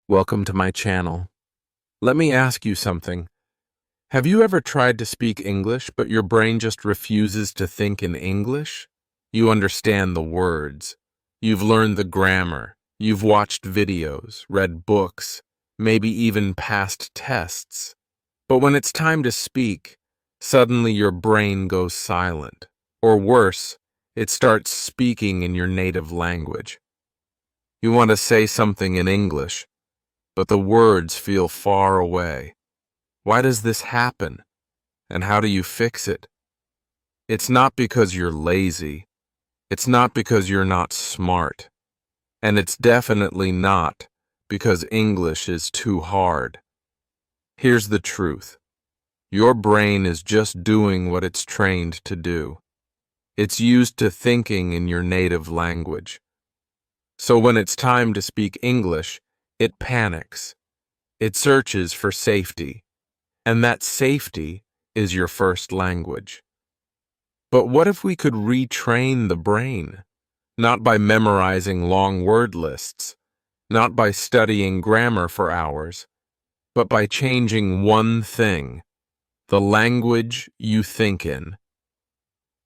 Welcome to my channel. Let me ask you something. Have you ever tried to speak English, but your brain just refuses to think in English? You understand the words. You've learned the grammar. You've watched videos, read books, maybe even passed tests. But when it's time to speak, suddenly your brain goes silent. Or worse, it starts speaking in your native language. You want to say something in English, but the words feel far away. Why does this happen? And how do you fix it? It's not because you're lazy. It's not because you're not smart. And it's definitely not because English is too hard. Here's the truth. Your brain is just doing what it's trained to do. It's used to thinking in your native language. So when it's time to speak English, it panics. It searches for safety. And that safety is your first language. But what if we could retrain the brain? Not by memorizing long word lists, not by studying grammar for hours, but by changing one thing: the language you think in.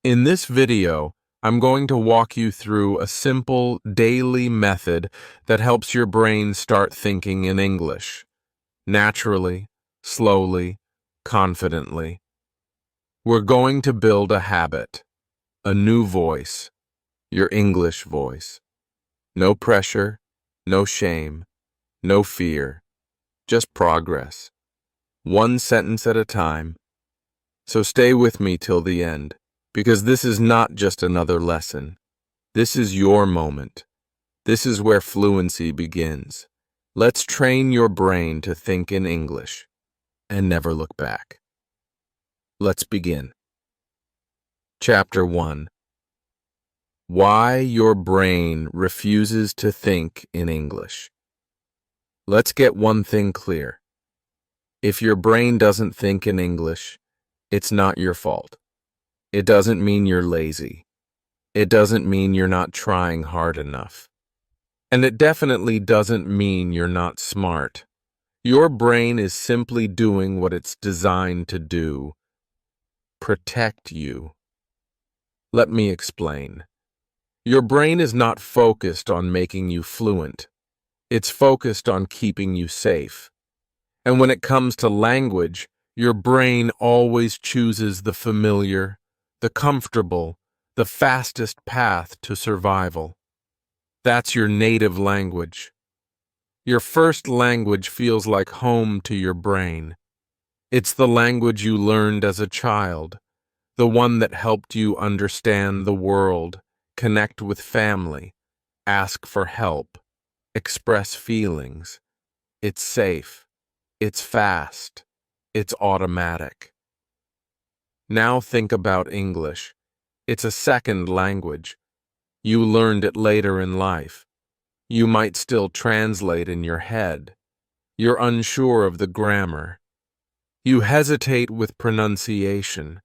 In this video, I'm going to walk you through a simple daily method that helps your brain start thinking in English, naturally, slowly, confidently. We're going to build a habit, a new voice, your English voice. No pressure, no shame, no fear, just progress. One sentence at a time. So stay with me till the end, because this is not just another lesson. This is your moment. This is where fluency begins. Let's train your brain to think in English and never look back. Let's begin. Chapter 1. Why your brain refuses to think in English. Let's get one thing clear. If your brain doesn't think in English, it's not your fault. It doesn't mean you're lazy. It doesn't mean you're not trying hard enough. And it definitely doesn't mean you're not smart. Your brain is simply doing what it's designed to do: protect you. Let me explain. Your brain is not focused on making you fluent. It's focused on keeping you safe. And when it comes to language, your brain always chooses the familiar, the comfortable, the fastest path to survival. That's your native language. Your first language feels like home to your brain. It's the language you learned as a child, the one that helped you understand the world, connect with family, ask for help, express feelings. It's safe. It's fast. It's automatic. Now think about English. It's a second language. You learned it later in life. You might still translate in your head. You're unsure of the grammar. You hesitate with pronunciation.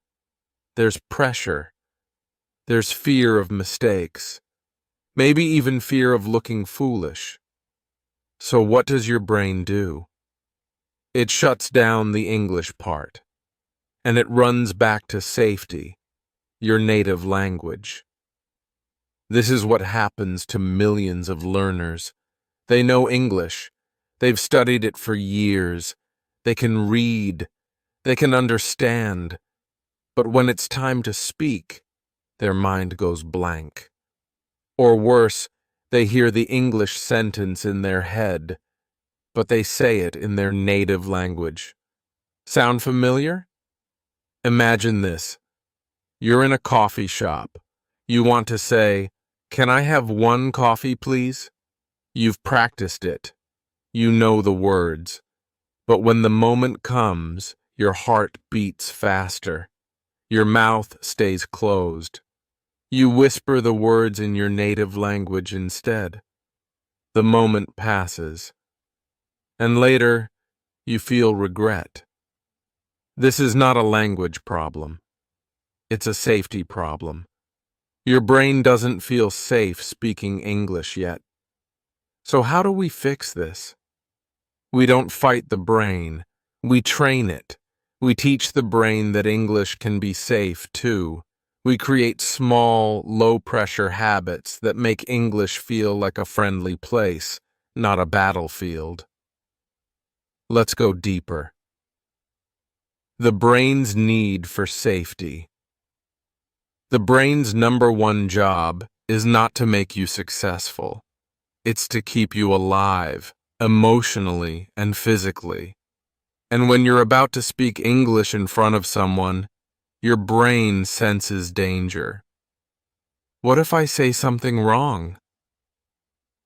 There's pressure. There's fear of mistakes. Maybe even fear of looking foolish. So what does your brain do? It shuts down the English part, and it runs back to safety, your native language. This is what happens to millions of learners. They know English. They've studied it for years. They can read. They can understand. But when it's time to speak, their mind goes blank. Or worse, they hear the English sentence in their head, but they say it in their native language. Sound familiar? Imagine this. You're in a coffee shop. You want to say, "Can I have one coffee, please?" You've practiced it. You know the words. But when the moment comes, your heart beats faster. Your mouth stays closed. You whisper the words in your native language instead. The moment passes. And later, you feel regret. This is not a language problem. It's a safety problem. Your brain doesn't feel safe speaking English yet. So how do we fix this? We don't fight the brain. We train it. We teach the brain that English can be safe, too. We create small, low-pressure habits that make English feel like a friendly place, not a battlefield. Let's go deeper. The brain's need for safety. The brain's number one job is not to make you successful. It's to keep you alive, emotionally and physically. And when you're about to speak English in front of someone, your brain senses danger. What if I say something wrong?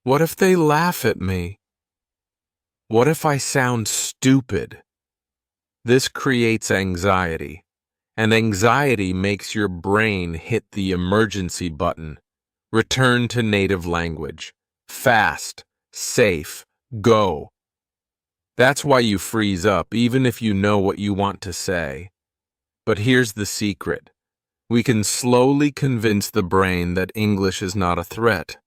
What if they laugh at me? What if I sound stupid? This creates anxiety, and anxiety makes your brain hit the emergency button. Return to native language. Fast, safe, go. That's why you freeze up, even if you know what you want to say. But here's the secret. We can slowly convince the brain that English is not a threat,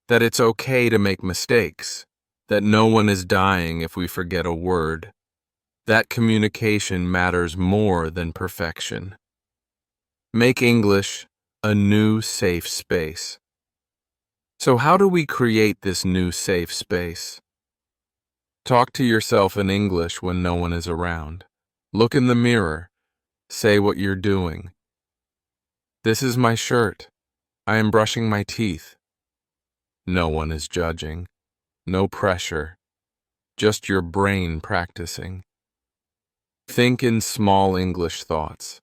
that it's okay to make mistakes, that no one is dying if we forget a word. That communication matters more than perfection. Make English a new safe space. So how do we create this new safe space? Talk to yourself in English when no one is around. Look in the mirror. Say what you're doing. This is my shirt. I am brushing my teeth. No one is judging. No pressure. Just your brain practicing. Think in small English thoughts.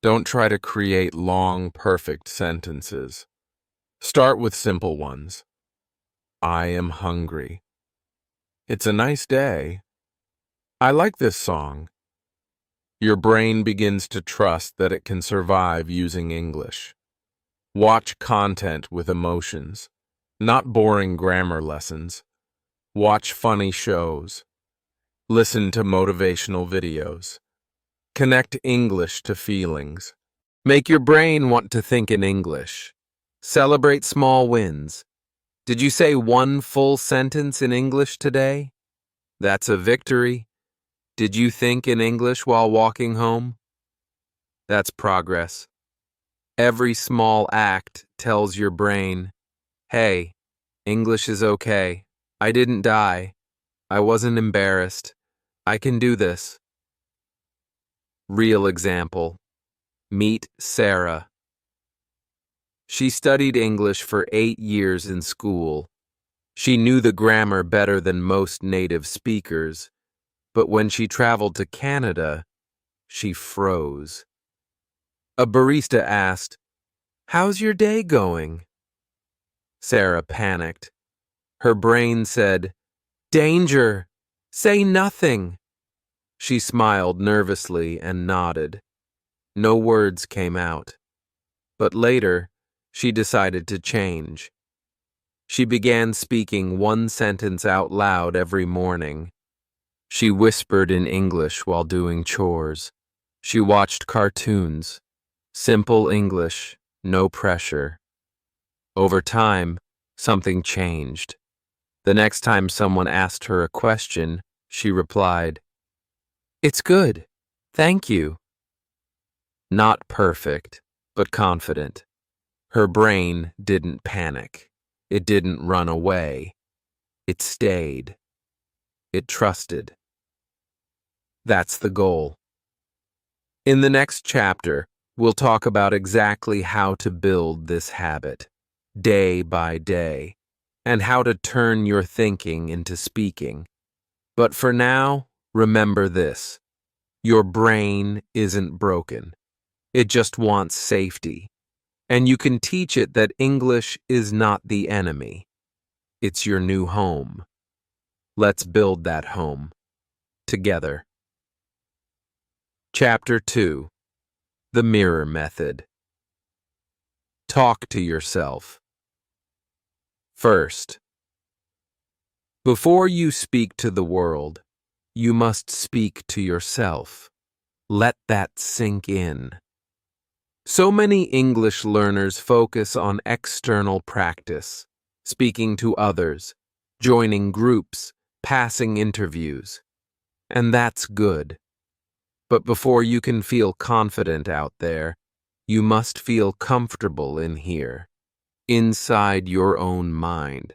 Don't try to create long, perfect sentences. Start with simple ones. I am hungry. It's a nice day. I like this song. Your brain begins to trust that it can survive using English. Watch content with emotions, not boring grammar lessons. Watch funny shows. Listen to motivational videos. Connect English to feelings. Make your brain want to think in English. Celebrate small wins. Did you say one full sentence in English today? That's a victory. Did you think in English while walking home? That's progress. Every small act tells your brain, hey, English is okay. I didn't die. I wasn't embarrassed. I can do this. Real example. Meet Sarah. She studied English for 8 years in school. She knew the grammar better than most native speakers, but when she traveled to Canada, she froze. A barista asked, "How's your day going?" Sarah panicked. Her brain said, "Danger! Say nothing!" She smiled nervously and nodded. No words came out. But later, she decided to change. She began speaking one sentence out loud every morning. She whispered in English while doing chores. She watched cartoons. Simple English, no pressure. Over time, something changed. The next time someone asked her a question, she replied, "It's good. Thank you." Not perfect, but confident. Her brain didn't panic. It didn't run away. It stayed. It trusted. That's the goal. In the next chapter, we'll talk about exactly how to build this habit, day by day, and how to turn your thinking into speaking. But for now, remember this. Your brain isn't broken. It just wants safety. And you can teach it that English is not the enemy. It's your new home. Let's build that home together. Chapter 2. The Mirror Method. Talk to yourself. First, before you speak to the world, you must speak to yourself. Let that sink in. So many English learners focus on external practice, speaking to others, joining groups, passing interviews, and that's good. But before you can feel confident out there, you must feel comfortable in here, inside your own mind.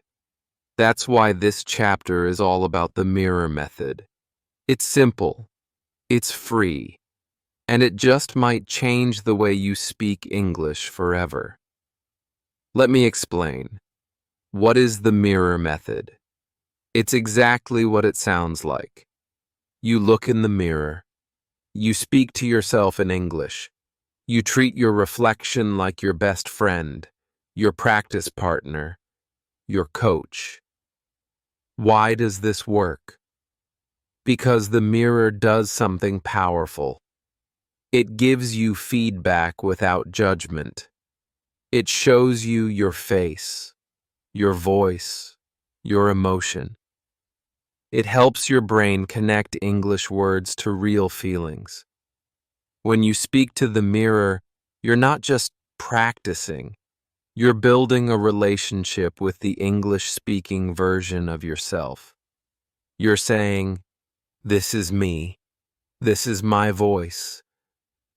That's why this chapter is all about the mirror method. It's simple, it's free, and it just might change the way you speak English forever. Let me explain. What is the mirror method? It's exactly what it sounds like. You look in the mirror. You speak to yourself in English. You treat your reflection like your best friend, your practice partner, your coach. Why does this work? Because the mirror does something powerful. It gives you feedback without judgment. It shows you your face, your voice, your emotion. It helps your brain connect English words to real feelings. When you speak to the mirror, you're not just practicing. You're building a relationship with the English-speaking version of yourself. You're saying, "This is me. This is my voice.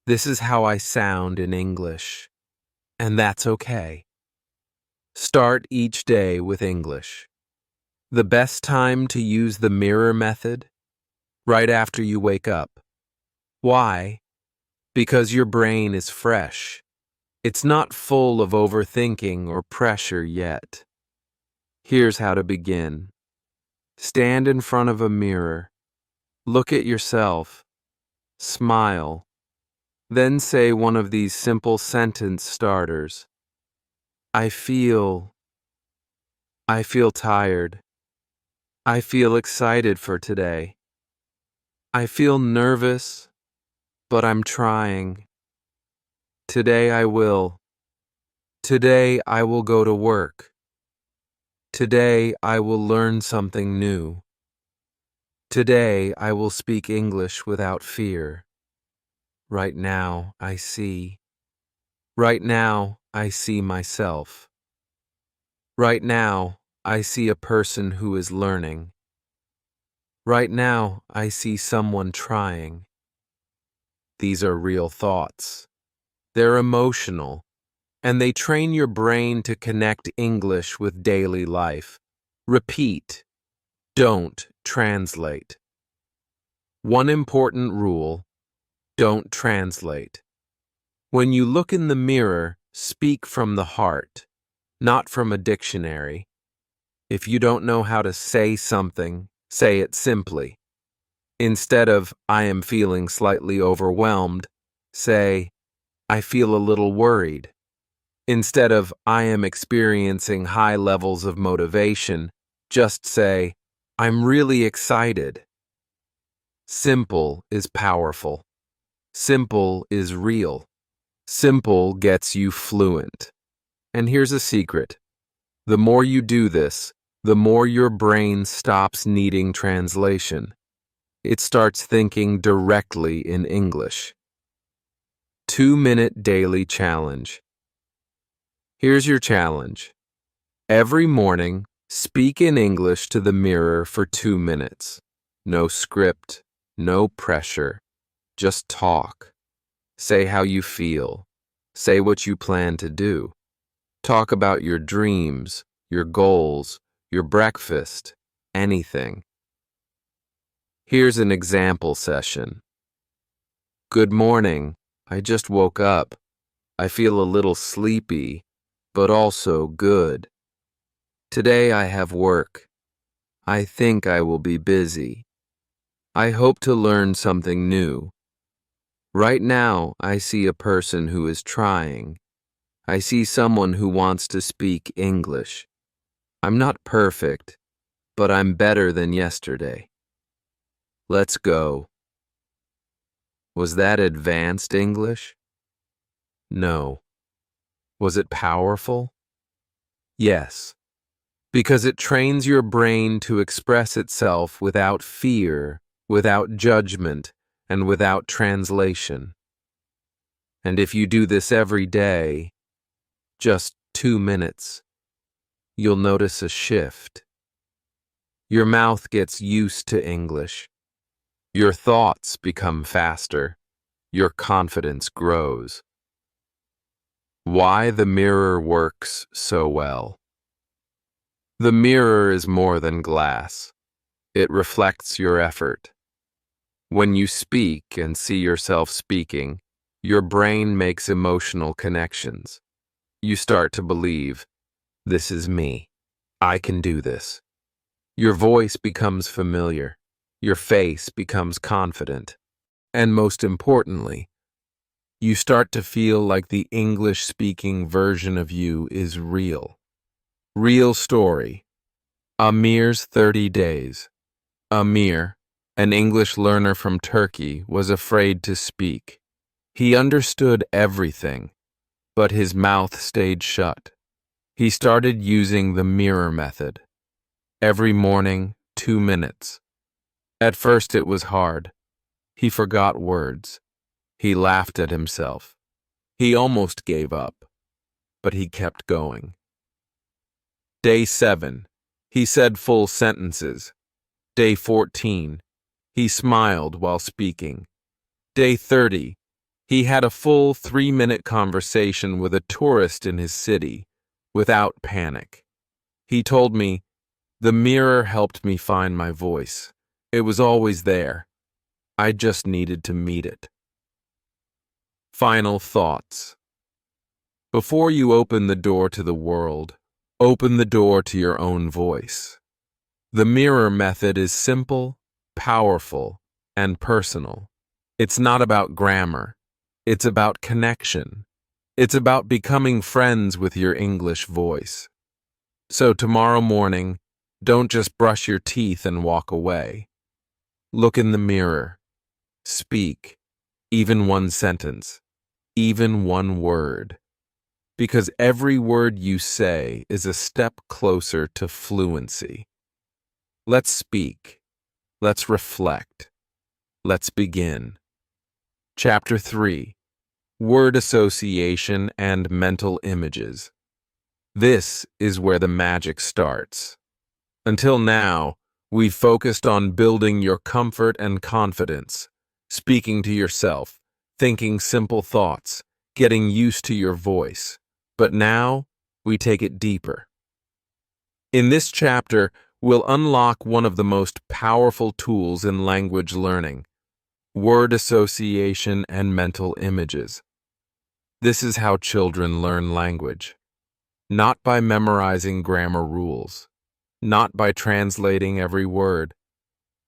This is how I sound in English." And that's okay. Start each day with English. The best time to use the mirror method? Right after you wake up. Why? Because your brain is fresh. It's not full of overthinking or pressure yet. Here's how to begin. Stand in front of a mirror. Look at yourself. Smile. Then say one of these simple sentence starters. I feel tired. I feel excited for today. I feel nervous, but I'm trying. Today I will. Today I will go to work. Today I will learn something new. Today I will speak English without fear. Right now I see. Right now I see myself. Right now I see a person who is learning. Right now I see someone trying. These are real thoughts. They're emotional, and they train your brain to connect English with daily life. Repeat. Don't translate. One important rule: don't translate. When you look in the mirror, speak from the heart, not from a dictionary. If you don't know how to say something, say it simply. Instead of, I am feeling slightly overwhelmed, say, I feel a little worried. Instead of, I am experiencing high levels of motivation, just say, I'm really excited. Simple is powerful. Simple is real. Simple gets you fluent. And here's a secret. The more you do this, the more your brain stops needing translation. It starts thinking directly in English. 2-minute daily challenge. Here's your challenge. Every morning, speak in English to the mirror for 2 minutes. No script, no pressure. Just talk. Say how you feel. Say what you plan to do. Talk about your dreams, your goals, your breakfast, anything. Here's an example session. Good morning. I just woke up. I feel a little sleepy, but also good. Today I have work. I think I will be busy. I hope to learn something new. Right now, I see a person who is trying. I see someone who wants to speak English. I'm not perfect, but I'm better than yesterday. Let's go. Was that advanced English? No. Was it powerful? Yes, because it trains your brain to express itself without fear, without judgment, and without translation. And if you do this every day, just 2 minutes, you'll notice a shift. Your mouth gets used to English. Your thoughts become faster. Your confidence grows. Why the mirror works so well. The mirror is more than glass. It reflects your effort. When you speak and see yourself speaking, your brain makes emotional connections. You start to believe, this is me. I can do this. Your voice becomes familiar. Your face becomes confident. And most importantly, you start to feel like the English-speaking version of you is real. Real story. Amir's 30 days. Amir, an English learner from Turkey, was afraid to speak. He understood everything, but his mouth stayed shut. He started using the mirror method. Every morning, 2 minutes. At first it was hard. He forgot words. He laughed at himself. He almost gave up, but he kept going. Day 7. He said full sentences. Day 14. He smiled while speaking. Day 30. He had a full 3-minute conversation with a tourist in his city, without panic. He told me, the mirror helped me find my voice. It was always there. I just needed to meet it. Final thoughts. Before you open the door to the world, open the door to your own voice. The mirror method is simple, powerful, and personal. It's not about grammar. It's about connection. It's about becoming friends with your English voice. So tomorrow morning, don't just brush your teeth and walk away. Look in the mirror. Speak, even one sentence, even one word. Because every word you say is a step closer to fluency. Let's speak. Let's reflect. Let's begin. Chapter 3. Word association and mental images. This is where the magic starts. Until now, we've focused on building your comfort and confidence, speaking to yourself, thinking simple thoughts, getting used to your voice. But now, we take it deeper. In this chapter, we'll unlock one of the most powerful tools in language learning: word association and mental images. This is how children learn language. Not by memorizing grammar rules, not by translating every word,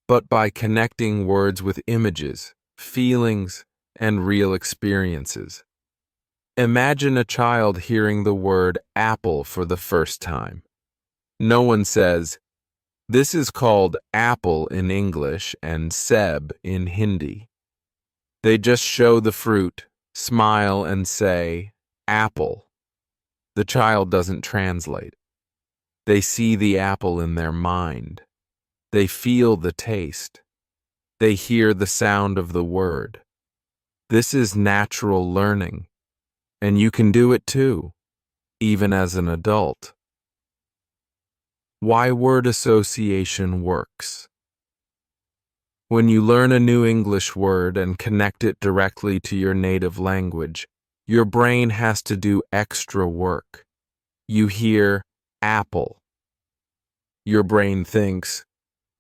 but by connecting words with images, feelings, and real experiences. Imagine a child hearing the word apple for the first time. No one says, this is called apple in English and seb in Hindi. They just show the fruit, smile, and say, apple. The child doesn't translate. They see the apple in their mind. They feel the taste. They hear the sound of the word. This is natural learning, and you can do it too, even as an adult. Why word association works. When you learn a new English word and connect it directly to your native language, your brain has to do extra work. You hear apple. Your brain thinks,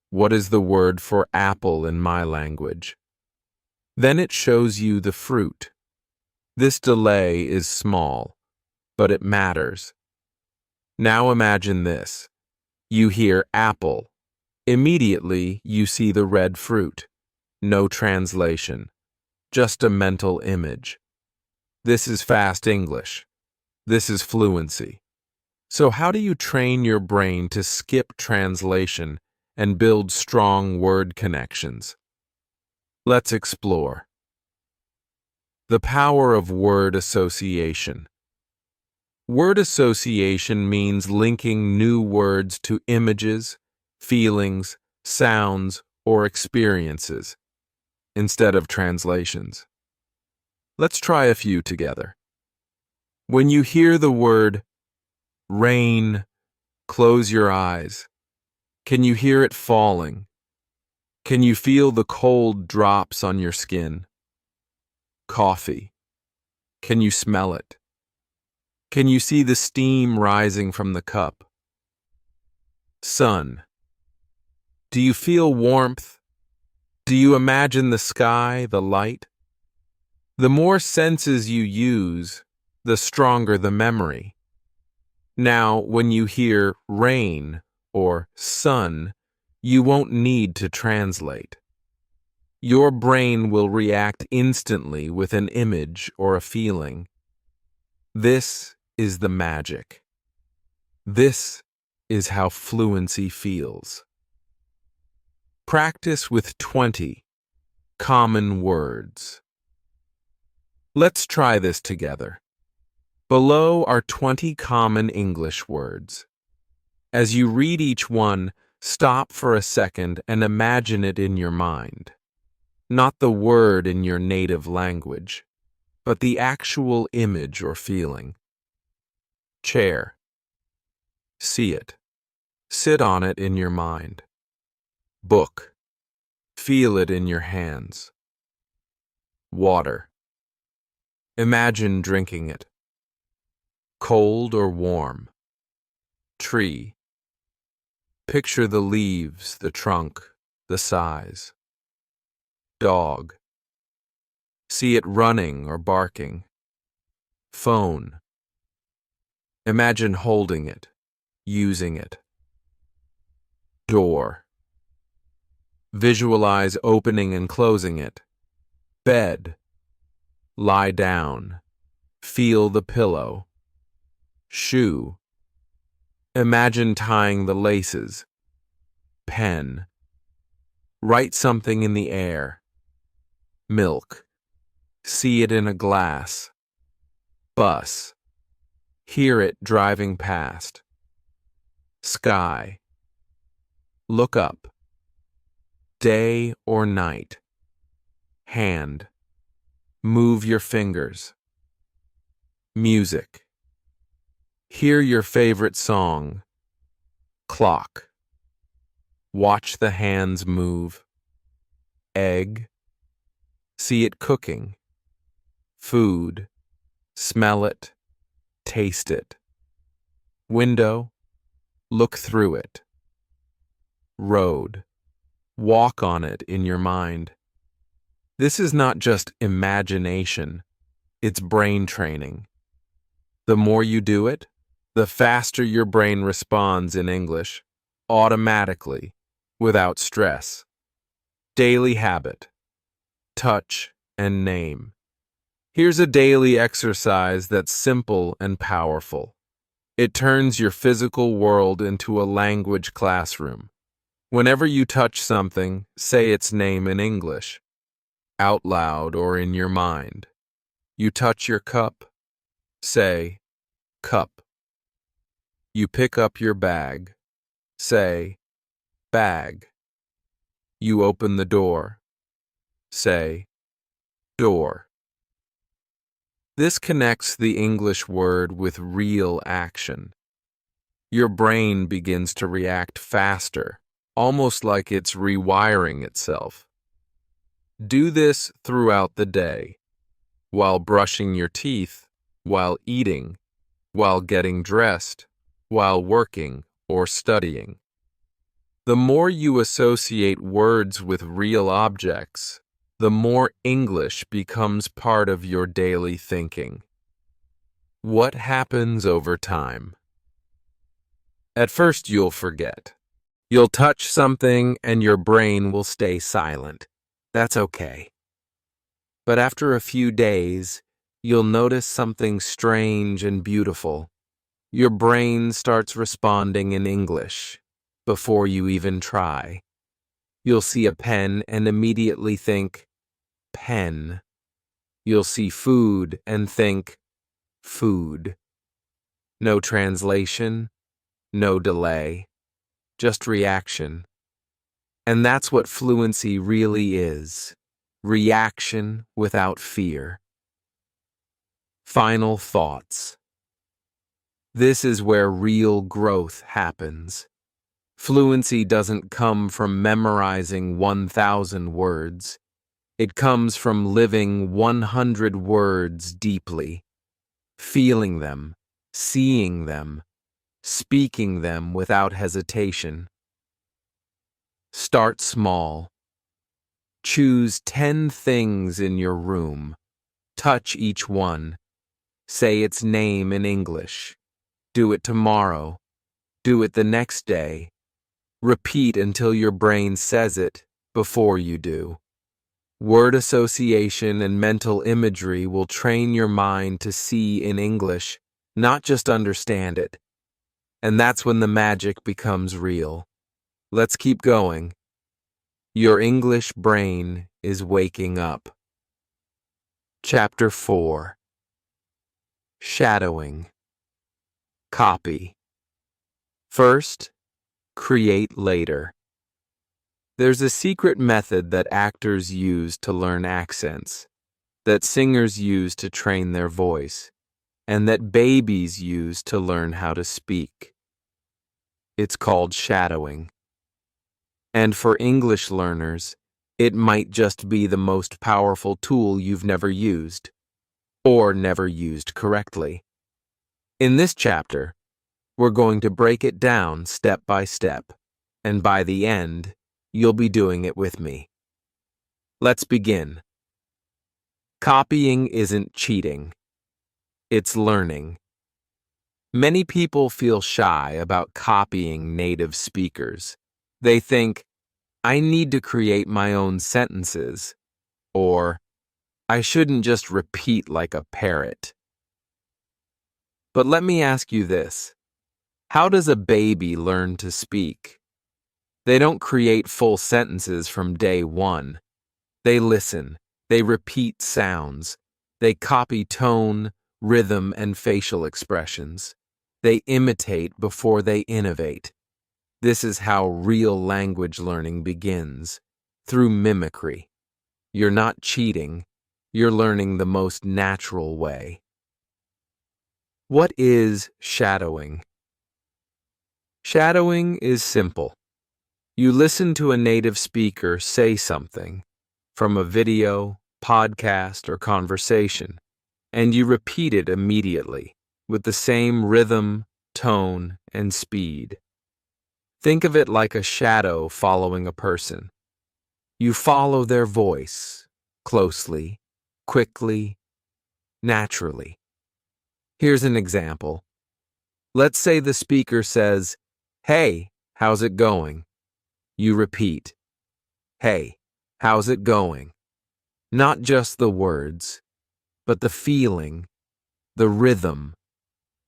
what is the word for apple in my language? Then it shows you the fruit. This delay is small, but it matters. Now imagine this. You hear apple. Immediately, you see the red fruit. No translation. Just a mental image. This is fast English. This is fluency. So how do you train your brain to skip translation and build strong word connections? Let's explore. The power of word association. Word association means linking new words to images, feelings, sounds, or experiences, instead of translations. Let's try a few together. When you hear the word rain, close your eyes. Can you hear it falling? Can you feel the cold drops on your skin? Coffee. Can you smell it? Can you see the steam rising from the cup? Sun. Do you feel warmth? Do you imagine the sky, the light? The more senses you use, the stronger the memory. Now, when you hear rain or sun, you won't need to translate. Your brain will react instantly with an image or a feeling. This is the magic. This is how fluency feels. Practice with 20 common words. Let's try this together. Below are 20 common English words. As you read each one, stop for a second and imagine it in your mind. Not the word in your native language, but the actual image or feeling. Chair. See it. Sit on it in your mind. Book. Feel it in your hands. Water. Imagine drinking it. Cold or warm. Tree. Picture the leaves, the trunk, the size. Dog. See it running or barking. Phone. Imagine holding it, using it. Door. Visualize opening and closing it. Bed. Lie down. Feel the pillow. Shoe. Imagine tying the laces. Pen. Write something in the air. Milk. See it in a glass. Bus. Hear it driving past. Sky. Look up. Day or night. Hand. Move your fingers. Music. Hear your favorite song. Clock. Watch the hands move. Egg. See it cooking. Food. Smell it. Taste it. Window. Look through it. Road. Walk on it in your mind. This is not just imagination, it's brain training. The more you do it, the faster your brain responds in English, automatically, without stress. Daily habit. Touch and name. Here's a daily exercise that's simple and powerful. It turns your physical world into a language classroom. Whenever you touch something, say its name in English, out loud or in your mind. You touch your cup, say, cup. You pick up your bag, say, bag. You open the door, say, door. This connects the English word with real action. Your brain begins to react faster, almost like it's rewiring itself. Do this throughout the day, while brushing your teeth, while eating, while getting dressed, while working or studying. The more you associate words with real objects, the more English becomes part of your daily thinking. What happens over time? At first you'll forget. You'll touch something and your brain will stay silent. That's okay. But after a few days, you'll notice something strange and beautiful. Your brain starts responding in English before you even try. You'll see a pen and immediately think, pen. You'll see food and think, food. No translation, no delay, just reaction. And that's what fluency really is, reaction without fear. Final thoughts. This is where real growth happens. Fluency doesn't come from memorizing 1,000 words. It comes from living 100 words deeply, feeling them, seeing them, speaking them without hesitation. Start small. Choose 10 things in your room. Touch each one. Say its name in English. Do it tomorrow. Do it the next day. Repeat until your brain says it before you do. Word association and mental imagery will train your mind to see in English, not just understand it. And that's when the magic becomes real. Let's keep going. Your English brain is waking up. Chapter 4. Shadowing. Copy. First, create later. There's a secret method that actors use to learn accents, that singers use to train their voice, and that babies use to learn how to speak. It's called shadowing. And for English learners, it might just be the most powerful tool you've never used, or never used correctly. In this chapter, we're going to break it down step by step, and by the end, you'll be doing it with me. Let's begin. Copying isn't cheating. It's learning. Many people feel shy about copying native speakers. They think, I need to create my own sentences, or I shouldn't just repeat like a parrot. But let me ask you this. How does a baby learn to speak? They don't create full sentences from day one. They listen. They repeat sounds. They copy tone, rhythm, and facial expressions. They imitate before they innovate. This is how real language learning begins, through mimicry. You're not cheating. You're learning the most natural way. What is shadowing? Shadowing is simple. You listen to a native speaker say something from a video, podcast, or conversation, and you repeat it immediately with the same rhythm, tone, and speed. Think of it like a shadow following a person. You follow their voice closely, quickly, naturally. Here's an example. Let's say the speaker says, "Hey, how's it going?" You repeat, "Hey, how's it going?" Not just the words, but the feeling, the rhythm,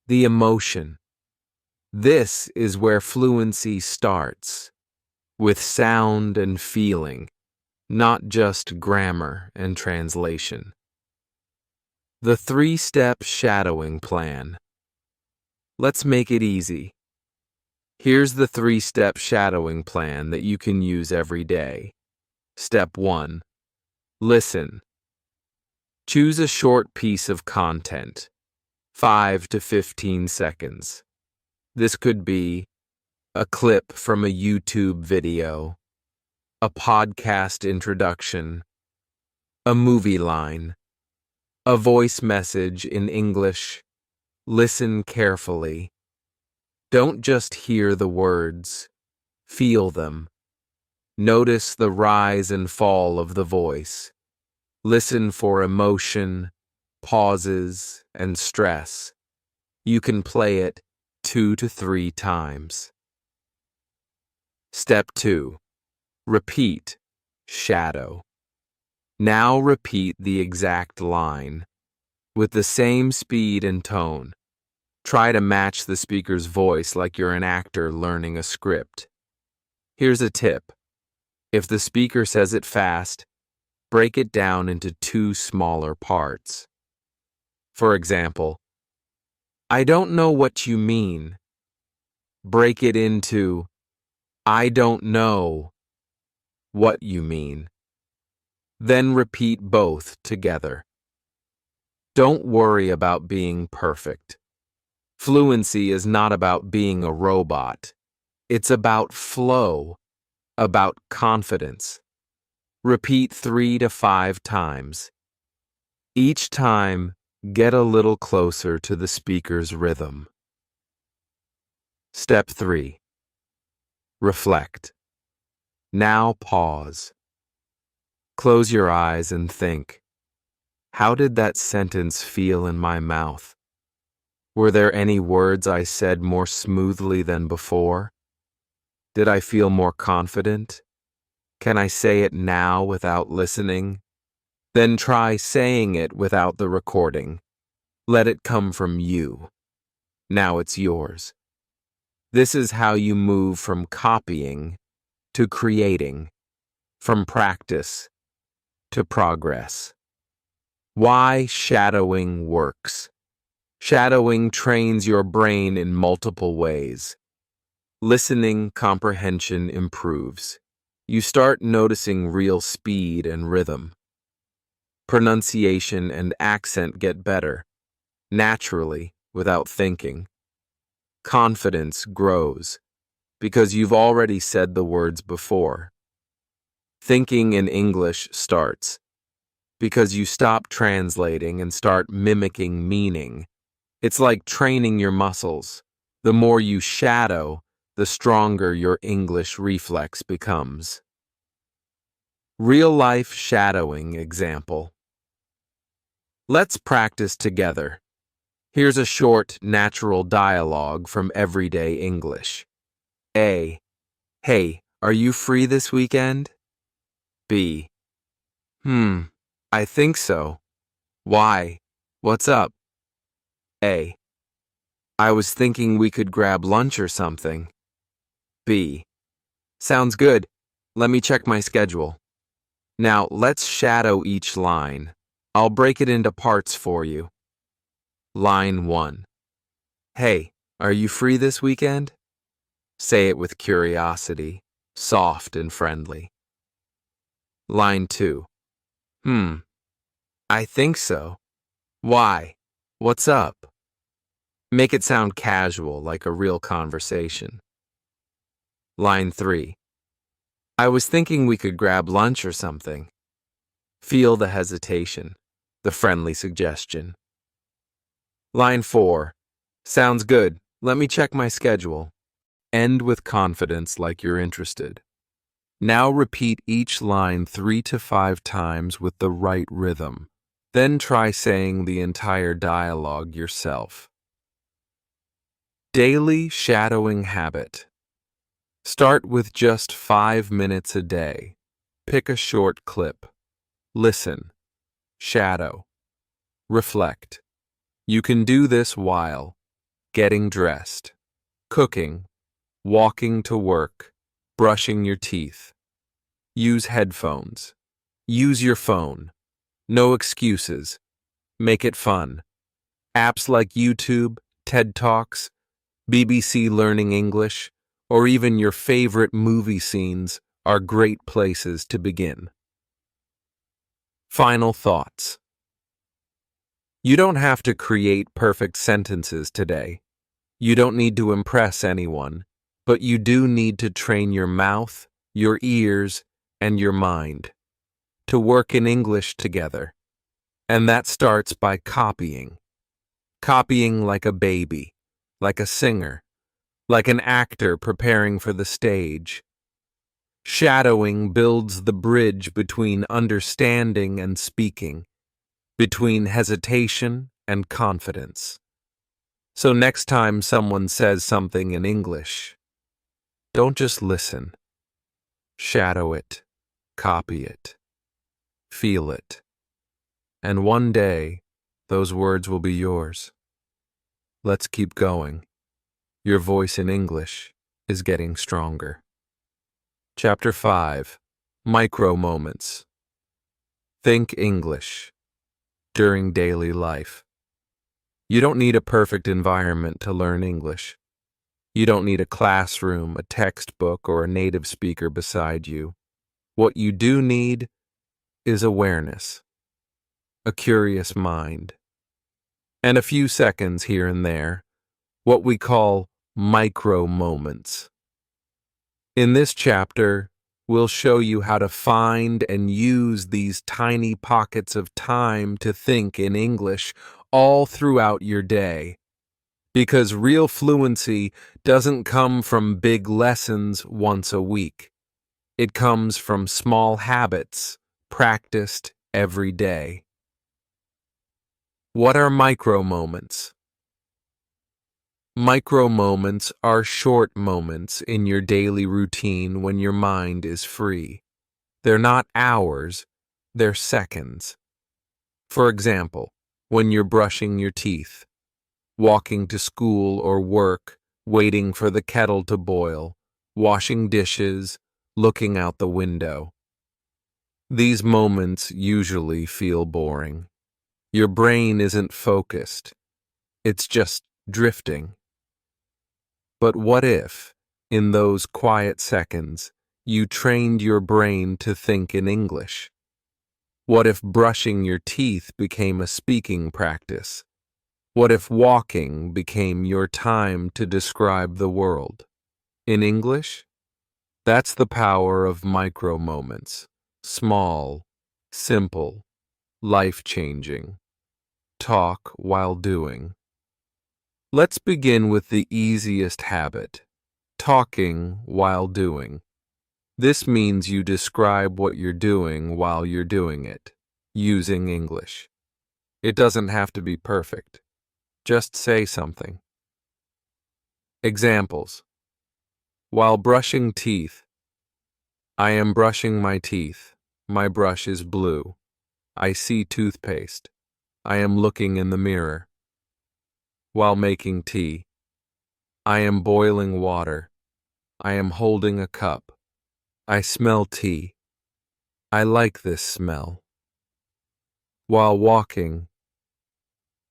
the emotion. This is where fluency starts, with sound and feeling, not just grammar and translation. The 3-step shadowing plan. Let's make it easy. Here's the 3-step shadowing plan that you can use every day. Step 1. Listen. Choose a short piece of content, 5 to 15 seconds. This could be a clip from a YouTube video, a podcast introduction, a movie line, a voice message in English. Listen carefully. Don't just hear the words. Feel them. Notice the rise and fall of the voice. Listen for emotion, pauses, and stress. You can play it 2 to 3 times. Step 2. Repeat. Shadow. Now repeat the exact line, with the same speed and tone. Try to match the speaker's voice like you're an actor learning a script. Here's a tip. If the speaker says it fast, break it down into 2 smaller parts. For example, I don't know what you mean. Break it into, I don't know what you mean. Then repeat both together. Don't worry about being perfect. Fluency is not about being a robot. It's about flow, about confidence. Repeat 3 to 5 times. Each time, get a little closer to the speaker's rhythm. Step 3. Reflect. Now pause. Close your eyes and think. How did that sentence feel in my mouth? Were there any words I said more smoothly than before? Did I feel more confident? Can I say it now without listening? Then try saying it without the recording. Let it come from you. Now it's yours. This is how you move from copying to creating, from practice to progress. Why shadowing works. Shadowing trains your brain in multiple ways. Listening comprehension improves. You start noticing real speed and rhythm. Pronunciation and accent get better, naturally, without thinking. Confidence grows, because you've already said the words before. Thinking in English starts, because you stop translating and start mimicking meaning. It's like training your muscles. The more you shadow, the stronger your English reflex becomes. Real-life shadowing example. Let's practice together. Here's a short, natural dialogue from everyday English. A. Hey, are you free this weekend? B. I think so. Why? What's up? A. I was thinking we could grab lunch or something. B. Sounds good. Let me check my schedule. Now, let's shadow each line. I'll break it into parts for you. Line 1. Hey, are you free this weekend? Say it with curiosity, soft and friendly. Line 2. I think so. Why? What's up? Make it sound casual, like a real conversation. Line 3. I was thinking we could grab lunch or something. Feel the hesitation, the friendly suggestion. Line 4. Sounds good. Let me check my schedule. End with confidence like you're interested. Now repeat each line 3 to 5 times with the right rhythm. Then try saying the entire dialogue yourself. Daily shadowing habit. Start with just 5 minutes a day. Pick a short clip. Listen. Shadow. Reflect. You can do this while getting dressed, cooking, walking to work, brushing your teeth. Use headphones. Use your phone. No excuses. Make it fun. Apps like YouTube, TED Talks, BBC Learning English, or even your favorite movie scenes are great places to begin. Final thoughts. You don't have to create perfect sentences today. You don't need to impress anyone, but you do need to train your mouth, your ears, and your mind to work in English together. And that starts by copying. Copying like a baby, like a singer, like an actor preparing for the stage. Shadowing builds the bridge between understanding and speaking, between hesitation and confidence. So next time someone says something in English, don't just listen. Shadow it, copy it, feel it. And one day, those words will be yours. Let's keep going. Your voice in English is getting stronger. Chapter 5. Micro Moments. Think English during daily life. You don't need a perfect environment to learn English. You don't need a classroom, a textbook, or a native speaker beside you. What you do need is awareness, a curious mind, and a few seconds here and there, what we call micro moments. In this chapter, we'll show you how to find and use these tiny pockets of time to think in English all throughout your day. Because real fluency doesn't come from big lessons once a week. It comes from small habits practiced every day. What are micro moments? Micro moments are short moments in your daily routine when your mind is free. They're not hours, they're seconds. For example, when you're brushing your teeth, walking to school or work, waiting for the kettle to boil, washing dishes, looking out the window. These moments usually feel boring. Your brain isn't focused. It's just drifting. But what if, in those quiet seconds, you trained your brain to think in English? What if brushing your teeth became a speaking practice? What if walking became your time to describe the world? In English? That's the power of micro moments. Small, simple, life-changing. Talk while doing. Let's begin with the easiest habit, talking while doing. This means you describe what you're doing while you're doing it, using English. It doesn't have to be perfect. Just say something. Examples. While brushing teeth. I am brushing my teeth. My brush is blue. I see toothpaste. I am looking in the mirror. While making tea. I am boiling water. I am holding a cup. I smell tea. I like this smell. While walking.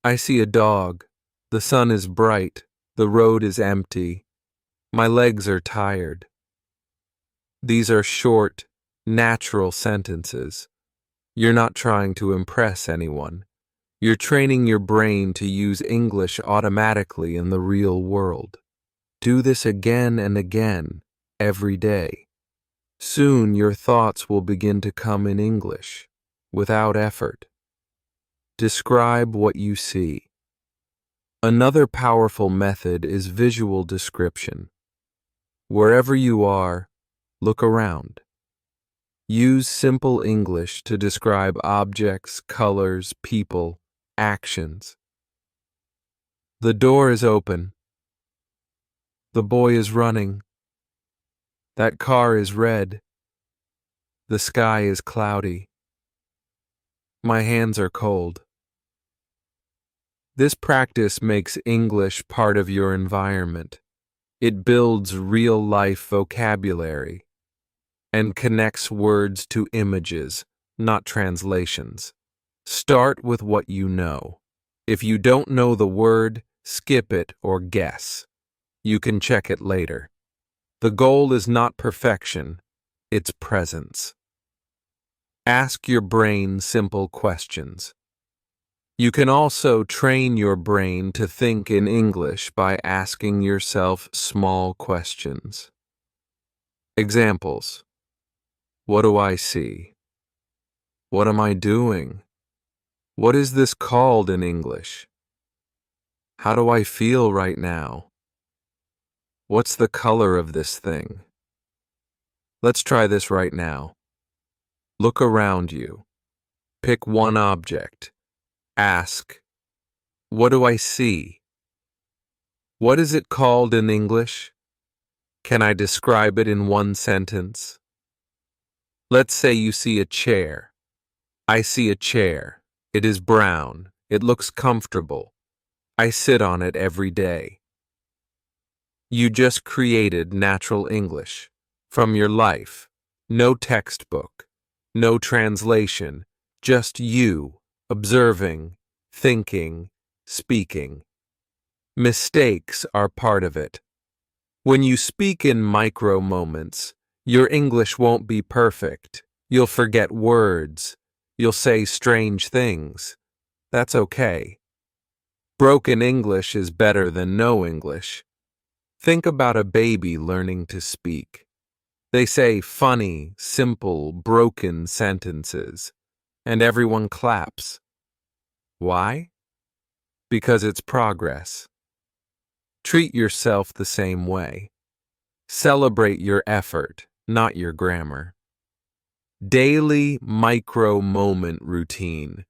I see a dog. The sun is bright. The road is empty. My legs are tired. These are short, natural sentences. You're not trying to impress anyone. You're training your brain to use English automatically in the real world. Do this again and again, every day. Soon your thoughts will begin to come in English, without effort. Describe what you see. Another powerful method is visual description. Wherever you are, look around. Use simple English to describe objects, colors, people, actions. The door is open. The boy is running. That car is red. The sky is cloudy. My hands are cold. This practice makes English part of your environment. It builds real-life vocabulary and connects words to images, not translations. Start with what you know. If you don't know the word, skip it or guess. You can check it later. The goal is not perfection, it's presence. Ask your brain simple questions. You can also train your brain to think in English by asking yourself small questions. Examples. What do I see? What am I doing? What is this called in English? How do I feel right now? What's the color of this thing? Let's try this right now. Look around you. Pick one object. Ask, what do I see? What is it called in English? Can I describe it in one sentence? Let's say you see a chair. I see a chair. It is brown. It looks comfortable. I sit on it every day. You just created natural English from your life. No textbook, no translation, just you observing, thinking, speaking. Mistakes are part of it. When you speak in micro moments, your English won't be perfect. You'll forget words. You'll say strange things. That's okay. Broken English is better than no English. Think about a baby learning to speak. They say funny, simple, broken sentences, and everyone claps. Why? Because it's progress. Treat yourself the same way. Celebrate your effort, not your grammar. Daily micro-moment routine.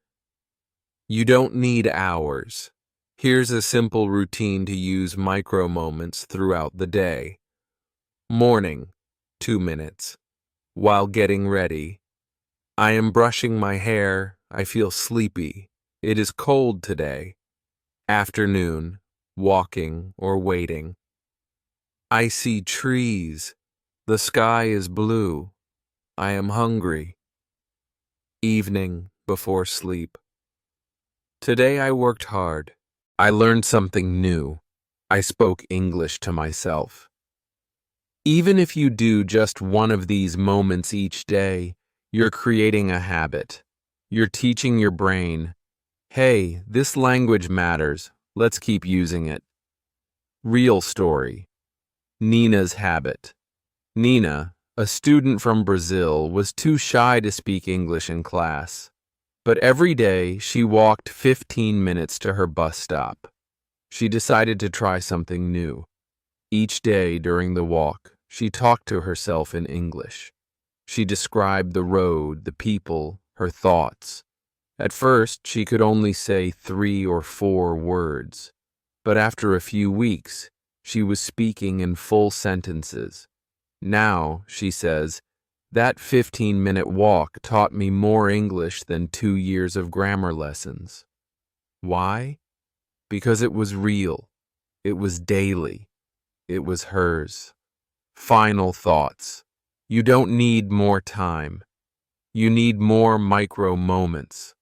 You don't need hours. Here's a simple routine to use micro-moments throughout the day. Morning, 2 minutes. While getting ready. I am brushing my hair. I feel sleepy. It is cold today. Afternoon, walking or waiting. I see trees. The sky is blue. I am hungry. Evening, before sleep. Today I worked hard. I learned something new. I spoke English to myself. Even if you do just one of these moments each day, you're creating a habit. You're teaching your brain, hey, this language matters. Let's keep using it. Real story. Nina's habit. Nina, a student from Brazil, was too shy to speak English in class. But every day, she walked 15 minutes to her bus stop. She decided to try something new. Each day during the walk, she talked to herself in English. She described the road, the people, her thoughts. At first, she could only say 3 or 4 words. But after a few weeks, she was speaking in full sentences. Now, she says, that 15-minute walk taught me more English than 2 years of grammar lessons. Why? Because it was real. It was daily. It was hers. Final thoughts. You don't need more time. You need more micro moments.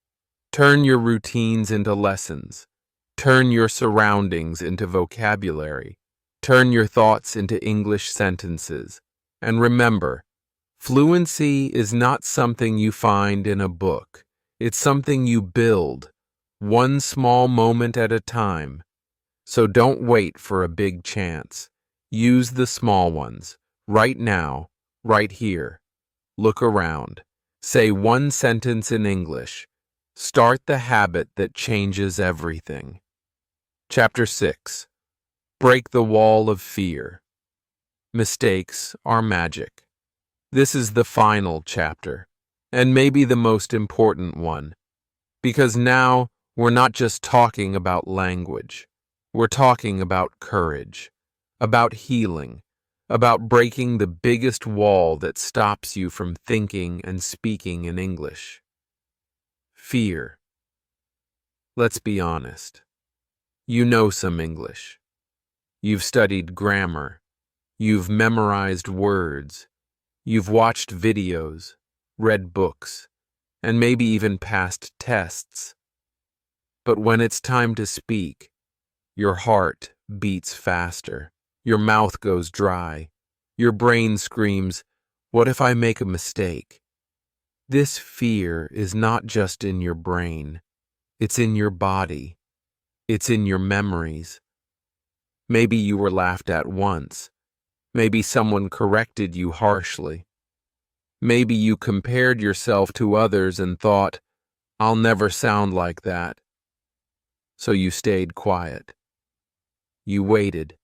Turn your routines into lessons. Turn your surroundings into vocabulary. Turn your thoughts into English sentences. And remember, fluency is not something you find in a book. It's something you build, one small moment at a time. So don't wait for a big chance. Use the small ones, right now, right here. Look around. Say one sentence in English. Start the habit that changes everything. Chapter 6. Break the wall of fear. Mistakes are magic. This is the final chapter, and maybe the most important one, because now we're not just talking about language. We're talking about courage, about healing, about breaking the biggest wall that stops you from thinking and speaking in English. Fear. Let's be honest. You know some English. You've studied grammar. You've memorized words. You've watched videos, read books, and maybe even passed tests. But when it's time to speak, your heart beats faster. Your mouth goes dry. Your brain screams, "What if I make a mistake?" This fear is not just in your brain. It's in your body. It's in your memories. Maybe you were laughed at once. Maybe someone corrected you harshly. Maybe you compared yourself to others and thought, "I'll never sound like that." So you stayed quiet. You waited.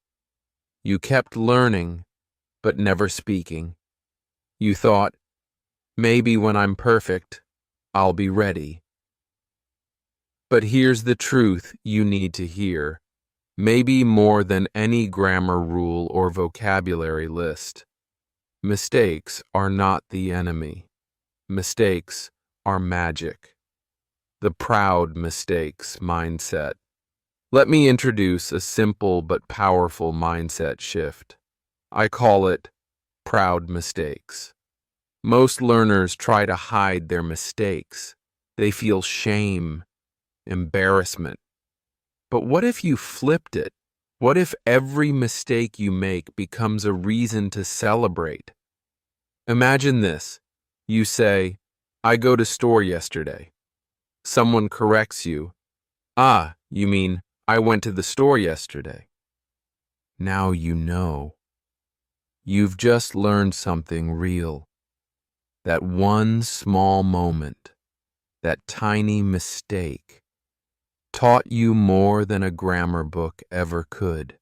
You kept learning, but never speaking. You thought, maybe when I'm perfect, I'll be ready. But here's the truth you need to hear, maybe more than any grammar rule or vocabulary list. Mistakes are not the enemy. Mistakes are magic. The proud mistakes mindset. Let me introduce a simple but powerful mindset shift. I call it proud mistakes. Most learners try to hide their mistakes. They feel shame, embarrassment. But what if you flipped it? What if every mistake you make becomes a reason to celebrate? Imagine this. You say, "I go to store yesterday." Someone corrects you. "Ah, you mean I went to the store yesterday." Now you know. You've just learned something real. That one small moment, that tiny mistake, taught you more than a grammar book ever could.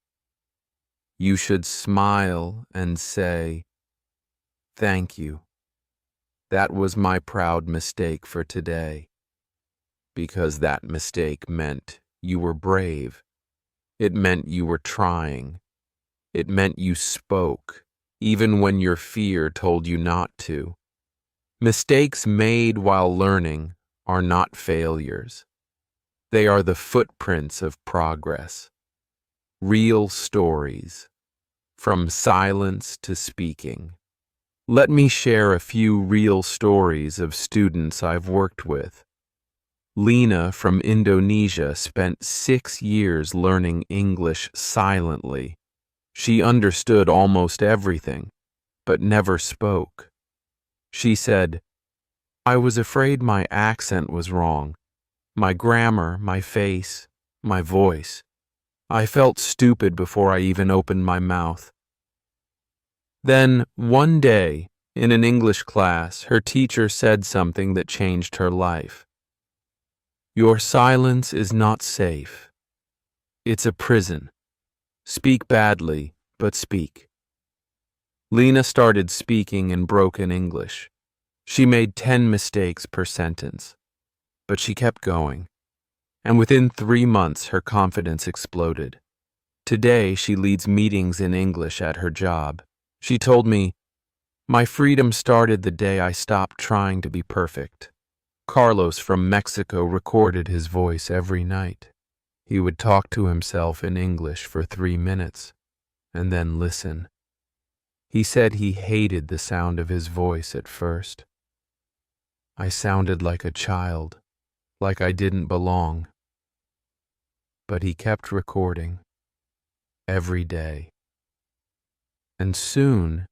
You should smile and say, "Thank you. That was my proud mistake for today." Because that mistake meant you were brave. It meant you were trying. It meant you spoke, even when your fear told you not to. Mistakes made while learning are not failures. They are the footprints of progress. Real stories, from silence to speaking. Let me share a few real stories of students I've worked with. Lena from Indonesia spent 6 years learning English silently. She understood almost everything, but never spoke. She said, "I was afraid my accent was wrong, my grammar, my face, my voice. I felt stupid before I even opened my mouth." Then, one day, in an English class, her teacher said something that changed her life. "Your silence is not safe. It's a prison. Speak badly, but speak." Lena started speaking in broken English. She made 10 mistakes per sentence, but she kept going. And within 3 months, her confidence exploded. Today, she leads meetings in English at her job. She told me, "My freedom started the day I stopped trying to be perfect." Carlos from Mexico recorded his voice every night. He would talk to himself in English for 3 minutes, and then listen. He said he hated the sound of his voice at first. "I sounded like a child, like I didn't belong." But he kept recording, every day. And soon,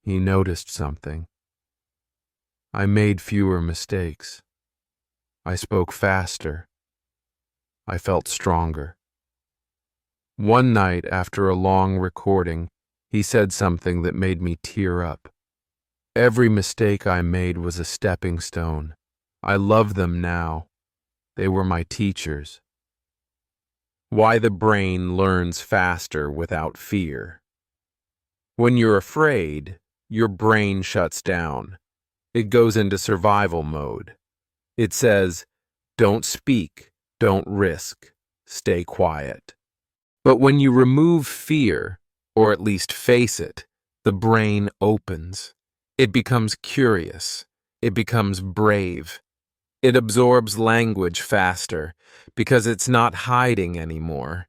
he noticed something. I made fewer mistakes. I spoke faster. I felt stronger. One night after a long recording, he said something that made me tear up. "Every mistake I made was a stepping stone. I love them now. They were my teachers." Why the brain learns faster without fear. When you're afraid, your brain shuts down. It goes into survival mode. It says, "Don't speak, don't risk, stay quiet." But when you remove fear, or at least face it, the brain opens. It becomes curious. It becomes brave. It absorbs language faster because it's not hiding anymore.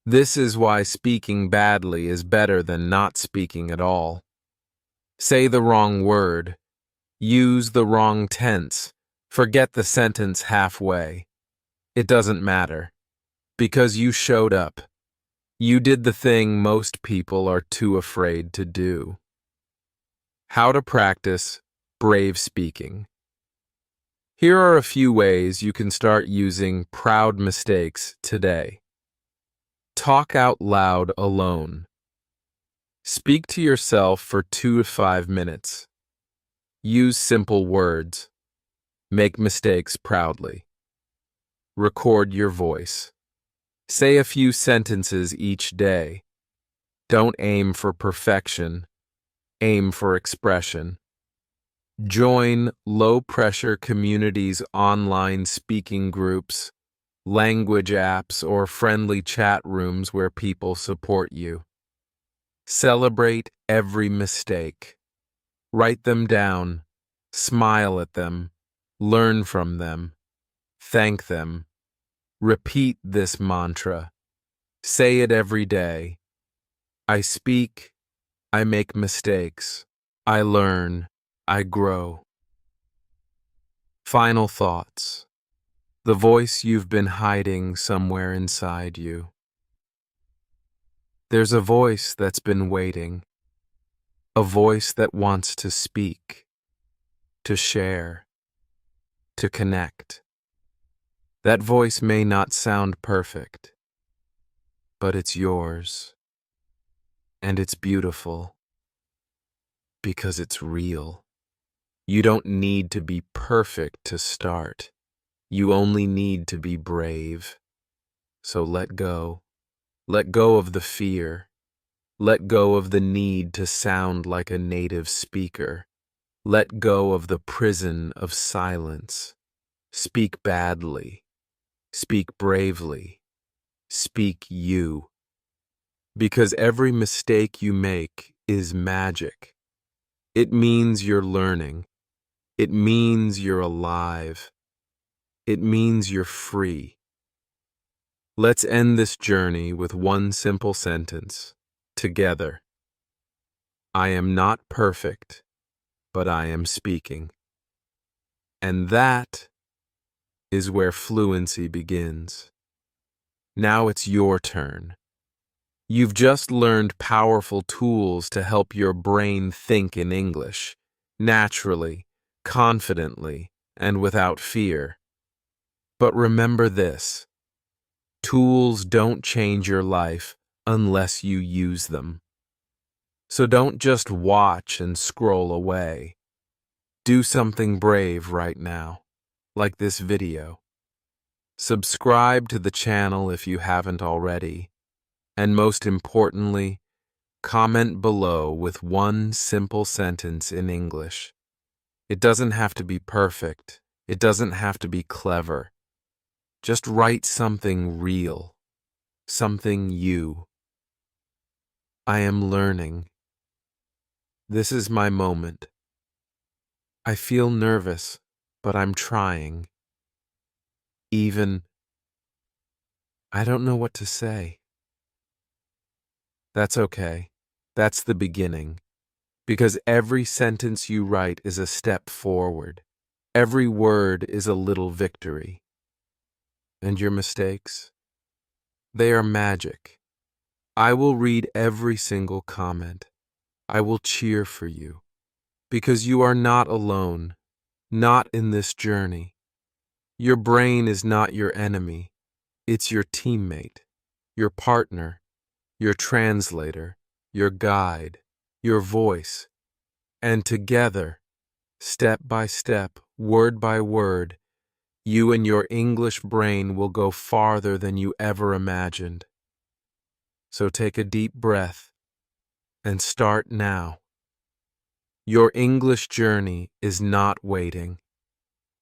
This is why speaking badly is better than not speaking at all. Say the wrong word. Use the wrong tense. Forget the sentence halfway. It doesn't matter, because you showed up. You did the thing most people are too afraid to do. How to practice brave speaking. Here are a few ways you can start using proud mistakes today. Talk out loud alone. Speak to yourself for 2 to 5 minutes. Use simple words. Make mistakes proudly. Record your voice. Say a few sentences each day. Don't aim for perfection. Aim for expression. Join low-pressure communities, online speaking groups, language apps, or friendly chat rooms where people support you. Celebrate every mistake. Write them down. Smile at them. Learn from them. Thank them. Repeat this mantra. Say it every day. I speak. I make mistakes. I learn. I grow. Final thoughts. The voice you've been hiding somewhere inside you. There's a voice that's been waiting. A voice that wants to speak, to share, to connect. That voice may not sound perfect, but it's yours, and it's beautiful. because it's real. You don't need to be perfect to start. You only need to be brave. So let go. Let go of the fear. Let go of the need to sound like a native speaker. Let go of the prison of silence. Speak badly. Speak bravely. Speak you. Because every mistake you make is magic. It means you're learning. It means you're alive. It means you're free. Let's end this journey with one simple sentence, together. I am not perfect, but I am speaking. And that is where fluency begins. Now it's your turn. You've just learned powerful tools to help your brain think in English, naturally, confidently, and without fear. But remember this: tools don't change your life unless you use them. So don't just watch and scroll away. Do something brave right now, like this video. Subscribe to the channel if you haven't already. And most importantly, comment below with one simple sentence in English. It doesn't have to be perfect. It doesn't have to be clever. Just write something real, something you. I am learning. This is my moment. I feel nervous, but I'm trying. Even, I don't know what to say. That's okay. That's the beginning. Because every sentence you write is a step forward. Every word is a little victory. And your mistakes? They are magic. I will read every single comment. I will cheer for you. Because you are not alone, not in this journey. Your brain is not your enemy. It's your teammate, your partner, your translator, your guide, your voice. And together, step by step, word by word, you and your English brain will go farther than you ever imagined. So take a deep breath and start now. Your English journey is not waiting.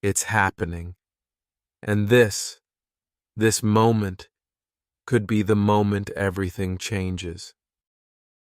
It's happening. And this moment could be the moment everything changes.